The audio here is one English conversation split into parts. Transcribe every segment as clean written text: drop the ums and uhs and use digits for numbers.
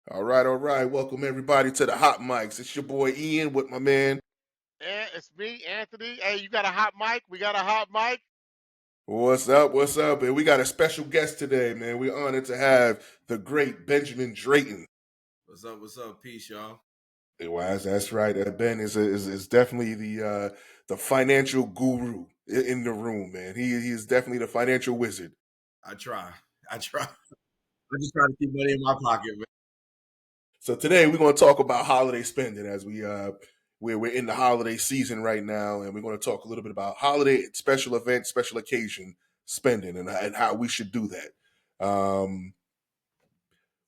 All right, all right. Welcome everybody to the Hot Mics. It's your boy Ian with my man. And it's me, Anthony. Hey, you got a hot mic? We got a hot mic. What's up? What's up? And we got a special guest today, man. We're honored to have the great Benjamin Drayton. What's up? What's up? Peace, y'all. Well, that's right. Ben is definitely the financial guru in the room, man. He is definitely the financial wizard. I try. I try. I just try to keep money in my pocket, man. So today we're going to talk about holiday spending as we're in the holiday season right now, and we're going to talk a little bit about holiday special event, special occasion spending, and how we should do that.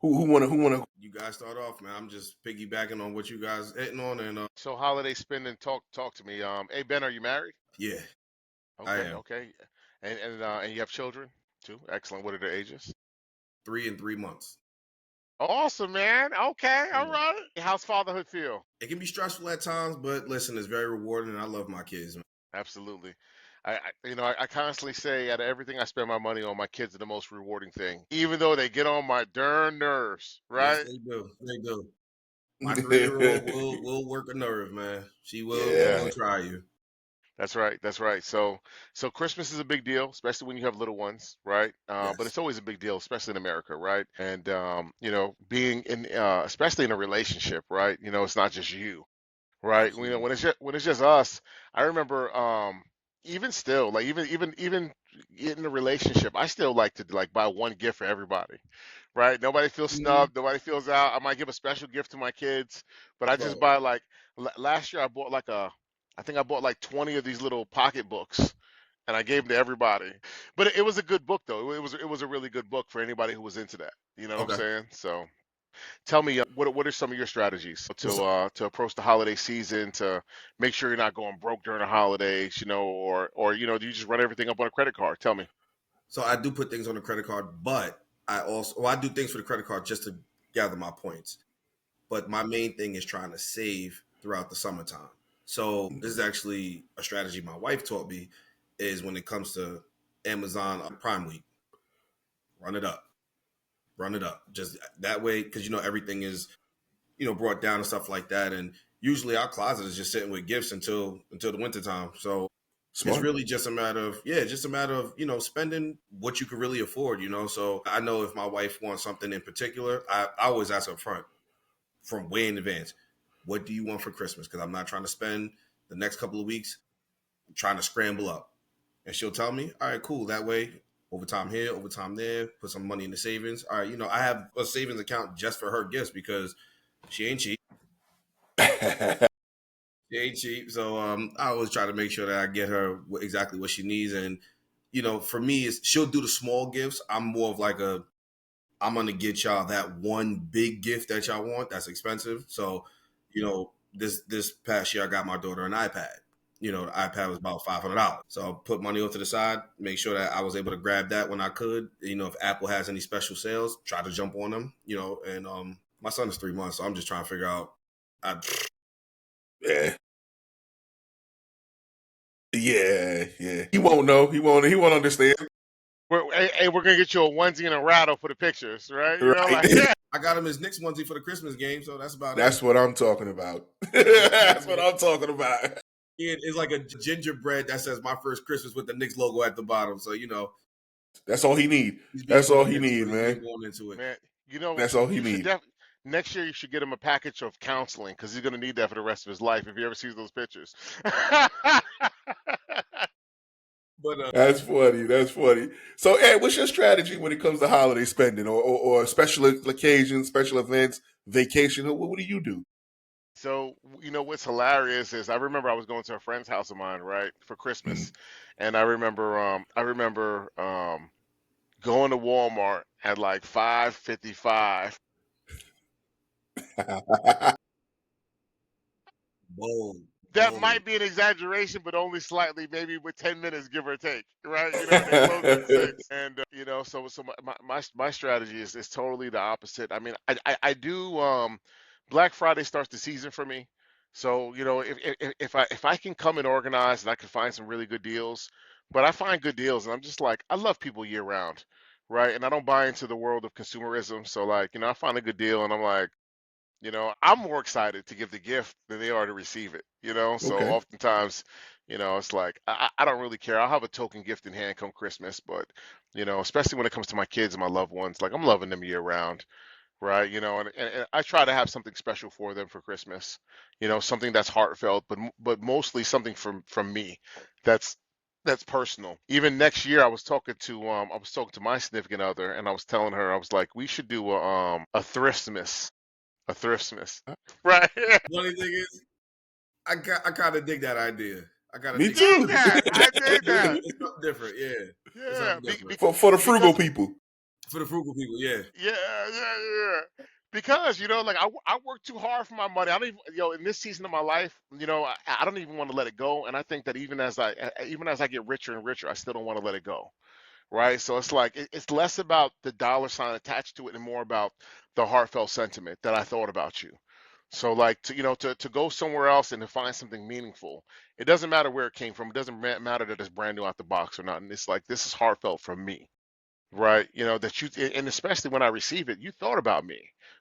Who wanna? You guys start off, man. I'm just piggybacking on what you guys hitting on, and So holiday spending, talk to me. Hey Ben, are you married? yeah, I Okay, am okay. And you have children too? Excellent. What are their ages? 3 and 3 months. Awesome, man. Okay, all Yeah. right. How's fatherhood feel? It can be stressful at times, but listen, it's very rewarding, and I love my kids, man. Absolutely. I constantly say out of everything I spend my money on, my kids are the most rewarding thing, even though they get on my darn nerves, Yes, right? they do. They do. My 3-year-old will work a nerve, man. She will. She Yeah. will Yeah, try you. That's right. That's right. So Christmas is a big deal, especially when you have little ones, right? But Yes. it's always a big deal, especially in America, right? And being in, especially in a relationship, right? It's not just you, right? Absolutely. When it's just us. I remember, even still, like even in a relationship, I still like to like buy one gift for everybody, right? Nobody feels Mhm. snubbed. Nobody feels out. I might give a special gift to my kids, but I just Right. buy like last year I bought I think I bought like 20 of these little pocket books and I gave them to everybody. But it was a good book though. It was a really good book for anybody who was into that. You know what I'm Okay. saying? So tell me, what are some of your strategies So, to approach the holiday season to make sure you're not going broke during the holidays, or do you just run everything up on a credit card? Tell me. so I do put things on the credit card, but I do things for the credit card just to gather my points. But my main thing is trying to save throughout the summertime. So this is actually a strategy my wife taught me is when it comes to Amazon Prime Week, run it up, run it up. Just that way, because everything is brought down and stuff like that. And usually our closet is just sitting with gifts until the wintertime. So it's smart. really just a matter of just a matter of spending what you can really afford. So I know if my wife wants something in particular, I always ask up front from way in advance, what do you want for Christmas? Because I'm not trying to spend the next couple of weeks trying to scramble up. And she'll tell me, all right, cool. That way, overtime here, overtime there, put some money in the savings. All right, I have a savings account just for her gifts because she ain't cheap. She ain't cheap. So I always try to make sure that I get her exactly what she needs. And, for me, she'll do the small gifts. I'm more of like I'm gonna get y'all that one big gift that y'all want that's expensive. So, this past year I got my daughter an iPad. The iPad was about $500. So I put money off to the side, make sure that I was able to grab that when I could. If Apple has any special sales, try to jump on them. And my son is 3 months, so I'm just trying to figure out. I, Yeah, yeah. He won't know. He won't. He won't understand. We're gonna get you a onesie and a rattle for the pictures, right? Right. I got him his Knicks onesie for the Christmas game, so that's about it. That's what I'm talking about. Yeah, That's what I'm talking about. it's like a gingerbread that says "My First Christmas" with the Knicks logo at the bottom. So That's all he need. he's being That's all born he into need, it. He's being man. born into it. Man, That's all he you should need. next year you should get him a package of counseling because he's gonna need that for the rest of his life if he ever sees those pictures. But That's funny. That's funny. So, Ed, what's your strategy when it comes to holiday spending or special occasions, special events, vacation? What do you do? So, what's hilarious is I remember I was going to a friend's house of mine, right, for Christmas, and I remember going to Walmart at like 5:55. boom, That boom. might be an exaggeration, but only slightly, maybe with 10 minutes, give or take, right? And they close at 6. And, so my strategy is totally the opposite. I mean, I do, Black Friday starts the season for me. So, if I can come and organize and I can find some really good deals, but I find good deals and I'm just like, I love people year round, right? And I don't buy into the world of consumerism. So like, I find a good deal and I'm like, I'm more excited to give the gift than they are to receive it, So Okay. oftentimes, it's like I don't really care. I'll have a token gift in hand come Christmas, but especially when it comes to my kids and my loved ones, like I'm loving them year round, right? And I try to have something special for them for Christmas, something that's heartfelt, but mostly something from me, that's that's personal. Even next year, I was talking to my significant other, and I was telling her, I was like, we should do a thriftmas, a thriftmas, right? Funny thing is, I kind of dig that idea. I kind of Me dig dig too. that. that. I dig that. It's something different. Yeah, it's Yeah, something different For the frugal because people. for the frugal people. Yeah, yeah, yeah, yeah. Because like I work too hard for my money. I don't even, in this season of my life, I don't even want to let it go. And I think that even as I get richer and richer, I still don't want to let it go. Right. So it's like it's less about the dollar sign attached to it and more about the heartfelt sentiment that I thought about you. So like to go somewhere else and to find something meaningful. It doesn't matter where it came from. It doesn't matter that it's brand new out the box or not. And it's like this is heartfelt from me. Right, that you, and especially when I receive it, you thought about me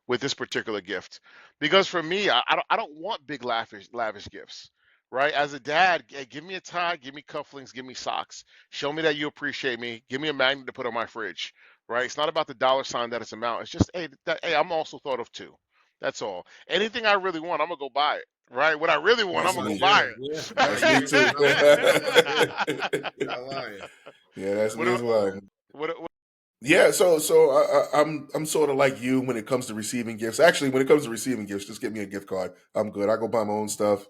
with this particular gift, because for me, I don't want big lavish gifts, right? As a dad, give me a tie, give me cufflinks, give me socks, show me that you appreciate me, give me a magnet to put on my fridge, right? It's not about the dollar sign that it's amount. It's just hey, I'm also thought of too. That's all. Anything I really want, I'm gonna go buy it. Right? What I really want, I'm That's gonna go me. buy yeah. That's I me agree. too. Not lying. Yeah, that's what me as about well. what Yeah, so I'm sort of like you when it comes to receiving gifts. Actually, when it comes to receiving gifts, just give me a gift card. I'm good. I go buy my own stuff.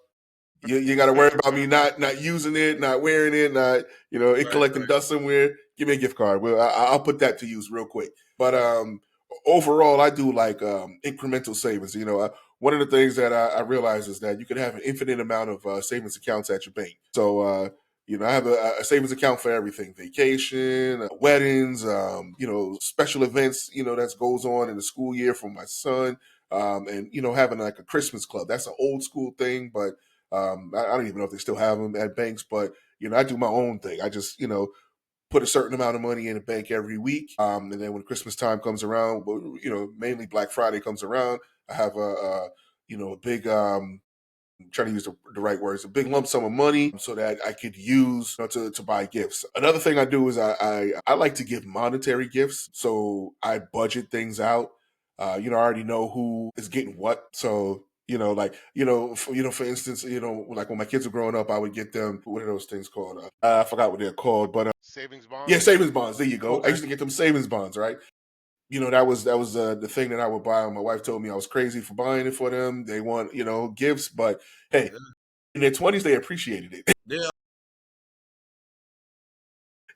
You got to worry about me not using it, not wearing it, not it Right, collecting right. dust somewhere. Give me a gift card. Well, I'll put that to use real quick. But overall, I do like incremental savings. One of the things that I realize is that you can have an infinite amount of savings accounts at your bank. So I have a savings account for everything: vacation, weddings, special events. That goes on in the school year for my son, and having like a Christmas club. That's an old school thing, but I don't even know if they still have them at banks, but I do my own thing. I just put a certain amount of money in a bank every week, and then when Christmas time comes around, well, mainly Black Friday comes around, I have a big I'm trying to use the right words, a big lump sum of money so that I could use to buy gifts. Another thing I do is I like to give monetary gifts, so I budget things out. I already know who is getting what, so for instance, like when my kids were growing up, I would get them, what are those things called? I forgot what they're called, but savings yeah, bonds? savings bonds. There you go. I Okay. used to get them savings bonds, right? That was the thing that I would buy. My wife told me I was crazy for buying it for them. They want gifts, but hey, Yeah. in their 20s they appreciated it. Yeah.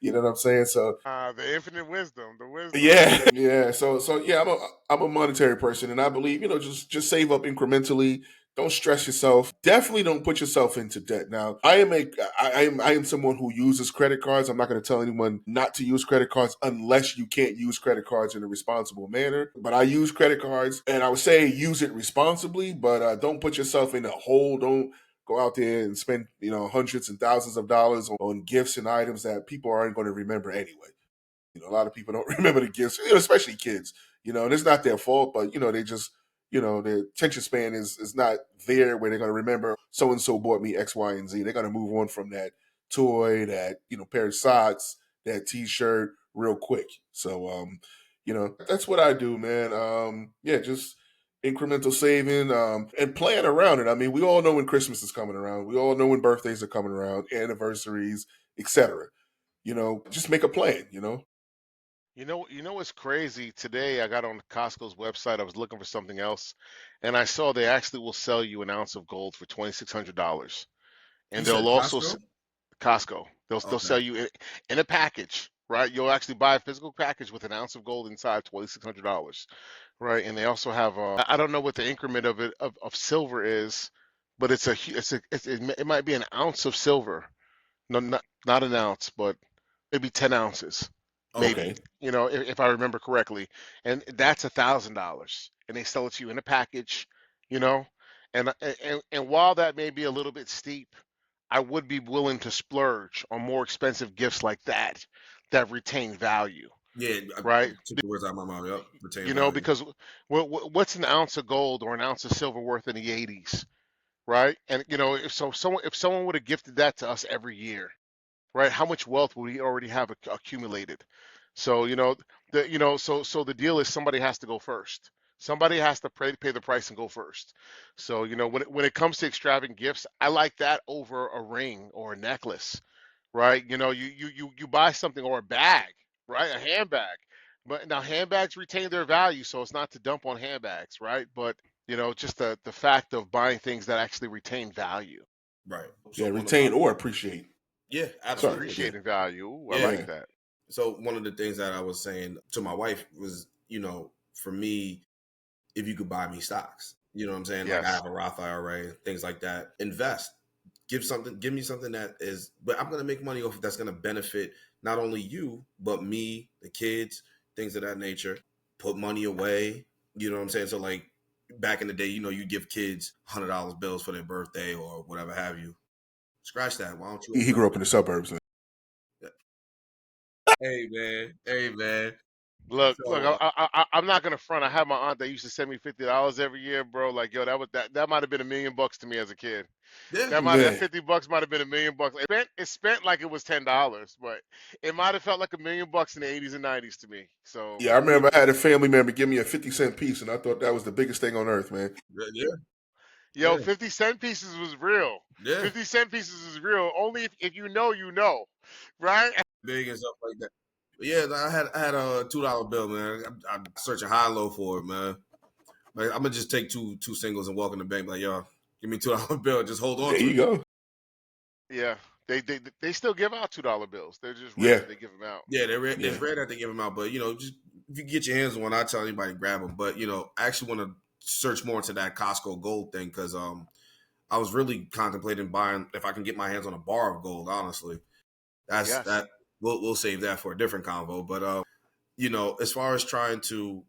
You know what I'm saying? So The infinite wisdom, the wisdom. yeah, yeah. So yeah, I'm a monetary person, and I believe just save up incrementally. Don't stress yourself. Definitely don't put yourself into debt. Now, I am someone who uses credit cards. I'm not going to tell anyone not to use credit cards unless you can't use credit cards in a responsible manner. But I use credit cards, and I would say use it responsibly. But don't put yourself in a hole. Don't go out there and spend hundreds and thousands of dollars on gifts and items that people aren't going to remember anyway. A lot of people don't remember the gifts, especially kids. And it's not their fault, but they just, their attention span is not there where they're going to remember so and so bought me X, Y, and Z. They're going to move on from that toy, that pair of socks, that T-shirt, real quick. So, that's what I do, man. Yeah, just incremental saving, and plan around it. I mean, we all know when Christmas is coming around. We all know when birthdays are coming around, anniversaries, etc. Just make a plan. You know what's crazy? Today I got on Costco's website. I was looking for something else, and I saw they actually will sell you an ounce of gold for $2,600, You and said they'll also Costco? Costco. They'll Okay. sell you in a package, right? You'll actually buy a physical package with an ounce of gold inside, $2,600, right? And they also have I don't know what the increment of it of silver is, but it might be an ounce of silver. No, not an ounce, but maybe 10 ounces, maybe, Okay. if I remember correctly. And that's $1,000. And they sell it to you in a package, you know. And while that may be a little bit steep, I would be willing to splurge on more expensive gifts like that retain value. Yeah, right? took the words out of my mouth. Yep, retain You know, value. because what's an ounce of gold or an ounce of silver worth in the 80s, right? And you know, if someone would have gifted that to us every year, right? How much wealth would we already have accumulated? So so the deal is somebody has to go first. Somebody has to pay the price and go first. So when it comes to extravagant gifts, I like that over a ring or a necklace, right? You buy something or a bag, right? A handbag. But now handbags retain their value, so it's not to dump on handbags, right? But just the fact of buying things that actually retain value. Right. So Yeah, one of my retain or appreciate. yeah, Sorry. absolutely. Yeah. Appreciating value. Ooh, I Yeah. like Yeah. that. So one of the things that I was saying to my wife was, for me, if you could buy me stocks, you know what I'm saying? Like I Yes. have a Roth IRA, things like that. Invest. Give me something that is, but I'm going to make money off of that's going to benefit not only you, but me, the kids, things of that nature. Put money away. You know what I'm saying? So like back in the day, you give kids $100 bills for their birthday or whatever have you. Scratch that. Why don't you He grew up in the suburbs. Hey man, hey man. Look, So I'm not gonna front. I had my aunt that used to send me $50 every year, bro. Like, yo, that might have been $1,000,000 to me as a kid. yeah, That Yeah. $50 might have been $1,000,000. It spent like it was $10, but it might have felt like $1,000,000 in the 80s and 90s to me. So, Yeah, I remember I had a family member give me a 50-cent piece, and I thought that was the biggest thing on earth, man. yeah, yo, yeah, 50-cent pieces was real. yeah. 50-cent pieces is real. Only if you know, right? Big and stuff like that. But yeah, I had a $2 bill, man. I'm searching high and low for it, man. Like I'm gonna just take two singles and walk in the bank like, yo, give me $2 bill, just hold on There to you it. go. Yeah, they still give out $2 bills. They're just rare Yeah. that they give them out. Yeah, Yeah. it's rare that they give them out, but just if you get your hands on one, I tell anybody grab them. But I actually want to search more into that Costco gold thing because I was really contemplating buying if I can get my hands on a bar of gold. Honestly, that's Yes. that. We'll save that for a different convo. But as far as trying to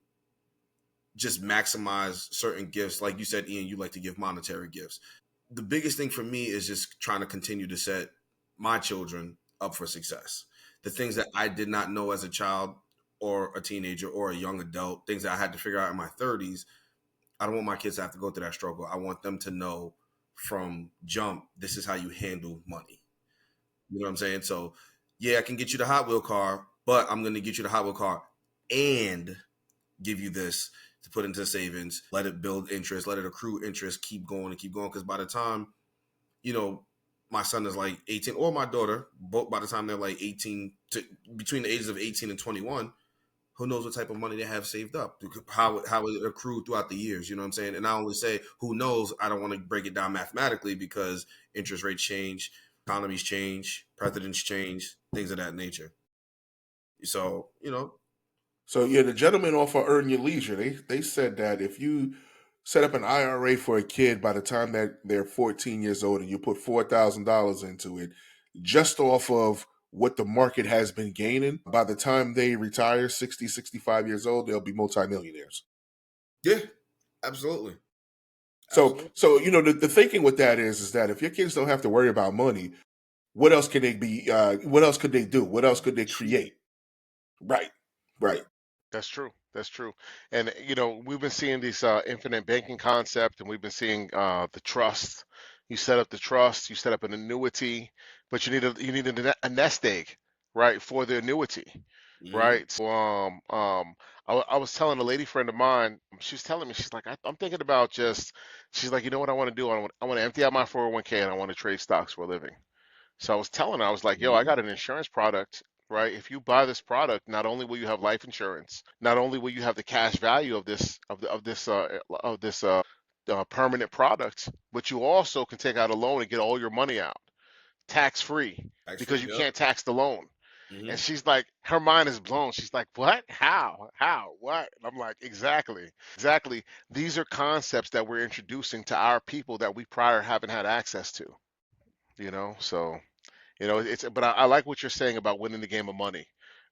just maximize certain gifts, like you said, Ian, you like to give monetary gifts. The biggest thing for me is just trying to continue to set my children up for success. The things that I did not know as a child or a teenager or a young adult, things that I had to figure out in my 30s, I don't want my kids to have to go through that struggle. I want them to know from jump, this is how you handle money. You know what I'm saying? So, yeah, I can get you the Hot Wheel car, but I'm going to get you the Hot Wheel car and give you this to put into savings, let it build interest, let it accrue interest, keep going and keep going. Because by the time, my son is like 18 or my daughter, both by the time they're like 18 to between the ages of 18 and 21, who knows what type of money they have saved up, how it accrued throughout the years. You know what I'm saying? And I only say who knows. I don't want to break it down mathematically because interest rates change, economies change, presidents change, things of that nature. So So yeah, the gentleman off of Earn Your Leisure, they said that if you set up an IRA for a kid by the time that they're 14 years old and you put $4,000 into it, just off of what the market has been gaining, by the time they retire, 60, 65 years old, they'll be multimillionaires. yeah, absolutely. So Absolutely. so the thinking with that is that if your kids don't have to worry about money, what else can they be? What else could they do? What else could they create? Right, right. That's true. That's true. And we've been seeing this infinite banking concept, and we've been seeing the trust. You set up the trust, you set up an annuity, but you need a nest egg, right, for the annuity, Mm-hmm. right? So I was telling a lady friend of mine, she was telling me, she's like, I'm thinking about she's like, you know what I want to do? I want to empty out my 401k and I want to trade stocks for a living. So I was telling her, I was like, yo, I Mm-hmm. got an insurance product, right? If you buy this product, not only will you have life insurance, not only will you have the cash value of this permanent product, but you also can take out a loan and get all your money out tax free Tax because free. you Yep. can't tax the loan. And Mm-hmm. she's like, her mind is blown. She's like, what? How? What? And I'm like, exactly. Exactly. These are concepts that we're introducing to our people that we prior haven't had access to, so. But I like what you're saying about winning the game of money,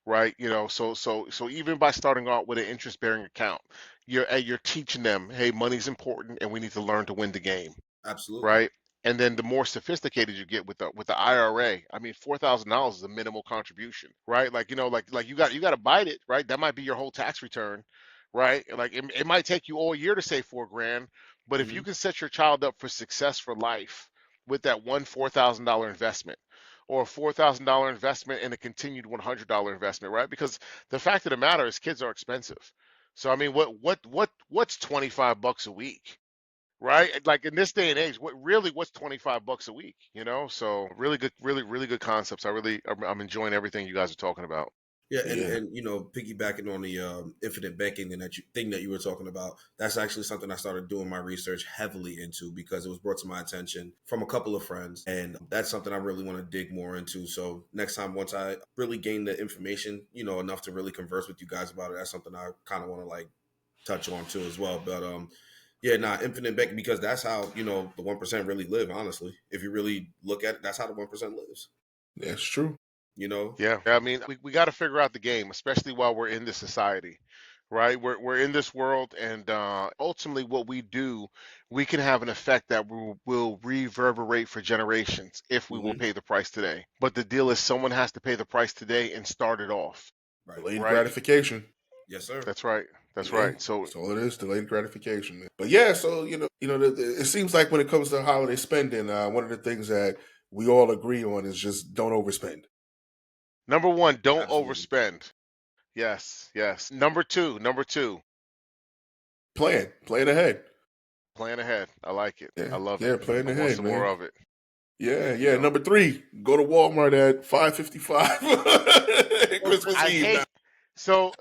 right? So even by starting out with an interest-bearing account, you're teaching them, hey, money's important, and we need to learn to win the game, Absolutely. right? And then the more sophisticated you get with the IRA, I mean, $4,000 is a minimal contribution, right? Like, like you got to bite it, right? That might be your whole tax return, right? Like it might take you all year to save 4 grand, but if you Mhm. can set your child up for success for life with that one $4,000 investment, or a $4,000 investment and a continued $100 investment, right? Because the fact of the matter is, kids are expensive. So I mean, what's $25 a week? Right? Like in this day and age, what's $25 a week? So really good, really good concepts. I'm enjoying everything you guys are talking about. Yeah, Yeah. and piggybacking on the infinite banking and thing that you were talking about, that's actually something I started doing my research heavily into because it was brought to my attention from a couple of friends, and that's something I really want to dig more into. So next time, once I really gain the information, enough to really converse with you guys about it, that's something I kind of want to like touch on too as well. But yeah, infinite banking, because that's how the 1% really live. Honestly, if you really look at it, that's how the 1% lives. That's true. Yeah, I mean, we got to figure out the game, especially while we're in this society, right? We're in this world, and ultimately, what we do, we can have an effect that will reverberate for generations if we will Hmm. pay the price today. But the deal is, someone has to pay the price today and start it off, Right. Delayed right? gratification. Yes, sir. That's right. That's Yeah, right. So that's all it is. Delayed gratification. But yeah, so it seems like when it comes to holiday spending, one of the things that we all agree on is just don't overspend. number one, don't Absolutely. overspend. Yes, yes. Number two, Plan ahead. plan ahead. I like it. I Yeah, love it. yeah, plan I want ahead, some more man. of it. Yeah, You yeah. know, Number 3, go to Walmart at 5:55 Christmas I Eve. Now. hate so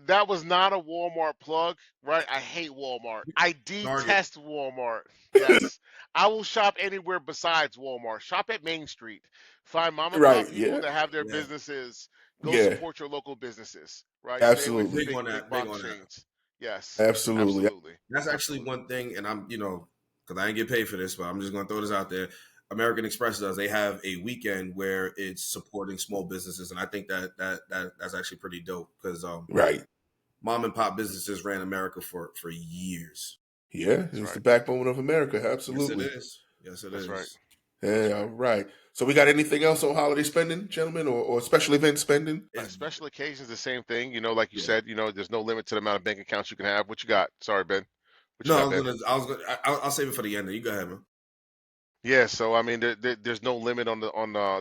that was not a Walmart plug, right? I hate Walmart. I Target. detest Walmart. Yes. I will shop anywhere besides Walmart. Shop at Main Street. Find mom and Right? pop people Yeah, that have their Yeah. businesses. Go yeah. support your local businesses, right? Stay away from Absolutely, Big big on big that. Big box on that. chains. Yes. absolutely. Absolutely. That's actually Absolutely. one thing, and I'm, because I ain't get paid for this, but I'm just going to throw this out there. American Express does. They have a weekend where it's supporting small businesses, and I think that's actually pretty dope because Right. mom and pop businesses ran America for years. Yeah, That's it's the right. backbone of America. Yes, it Absolutely. is. Yes, it That's right. is. That's Yeah, all right. right. So we got anything else on holiday spending, gentlemen, or special event spending? It's Special occasions, the same thing. Like you yeah. said, there's no limit to the amount of bank accounts you can have. What you got? Sorry, Ben. What you No, got, Ben? I'll save it for the end. You go ahead, man. Yeah, so I mean, there's no limit on the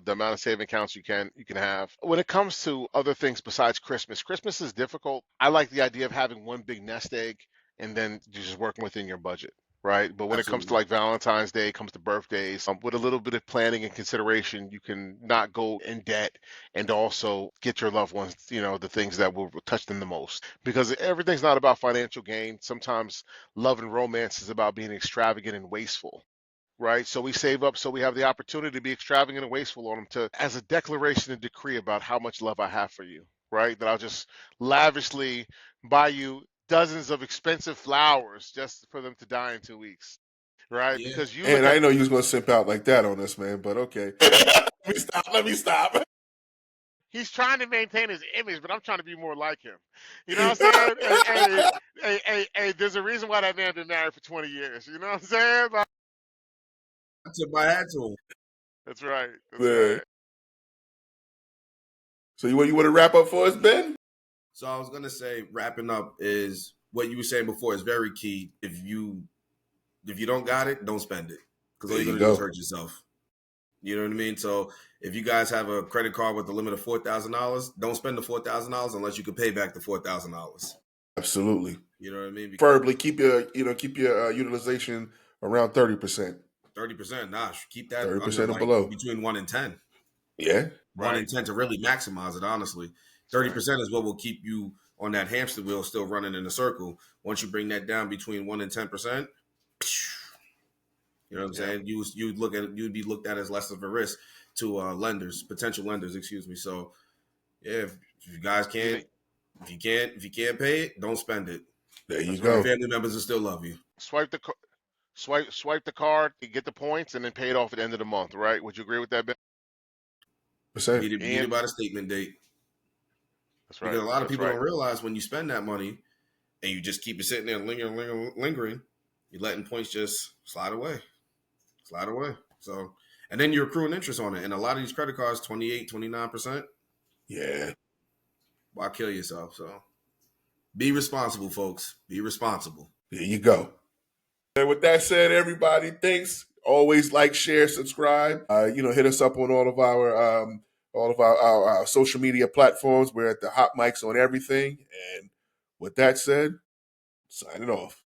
amount of saving accounts you can have. When it comes to other things besides Christmas, Christmas is difficult. I like the idea of having one big nest egg and then just working within your budget, right? But when it comes to Absolutely. like Valentine's Day, it comes to birthdays, with a little bit of planning and consideration, you can not go in debt and also get your loved ones, the things that will touch them the most. Because everything's not about financial gain. Sometimes love and romance is about being extravagant and wasteful, right? So we save up so we have the opportunity to be extravagant and wasteful on them, to as a declaration and decree about how much love I have for you, right? That I'll just lavishly buy you dozens of expensive flowers just for them to die in 2 weeks, right? Yeah. Because you And look I at didn't know you was gonna simp out like that on us, man. But okay. Let me stop. Let me stop. he's trying to maintain his image, but I'm trying to be more like him. You know what I'm saying? Hey, there's a reason why that man been married for 20 years. You know what I'm saying? Like, I tip my hat to him. that's right. That's Man. right. So you want to wrap up for us, Ben? So I was gonna say, wrapping up is what you were saying before is very key. If you don't got it, don't spend it because all There you're you gonna do is go. hurt yourself. You know what I mean? So if you guys have a credit card with a limit of $4,000, don't spend the $4,000 unless you can pay back the $4,000. Absolutely. You know what I mean? Because Preferably keep your utilization around 30%. 30%, nah, keep that under 30% or like below. between 1 and 10. Yeah. One Right. and 10 to really maximize it, honestly. That's right. 30% is what will keep you on that hamster wheel still running in a circle. Once you bring that down between 1 and 10%, you know what I'm Yeah. saying? You'd be looked at as less of a risk to potential lenders, excuse me. So yeah, if you guys You know, can't, if you can't pay it, don't spend it. There you that's Your right. go. family members will still love you. Swipe the card, you get the points, and then pay it off at the end of the month, right? Would you agree with that, Ben? Percent. Beat it Ian? by the statement date. That's Because right. a lot of That's people right. don't realize when you spend that money and you just keep it sitting there lingering, you're letting points just slide away. flat away. So, and then you're accruing interest on it. And a lot of these credit cards, 28, 29%. Yeah. Why kill yourself? So be responsible, folks. Be responsible. There you go. And with that said, everybody, thanks. Always like, share, subscribe. Hit us up on all of our social media platforms. We're at the Hot Mics on everything. And with that said, signing off.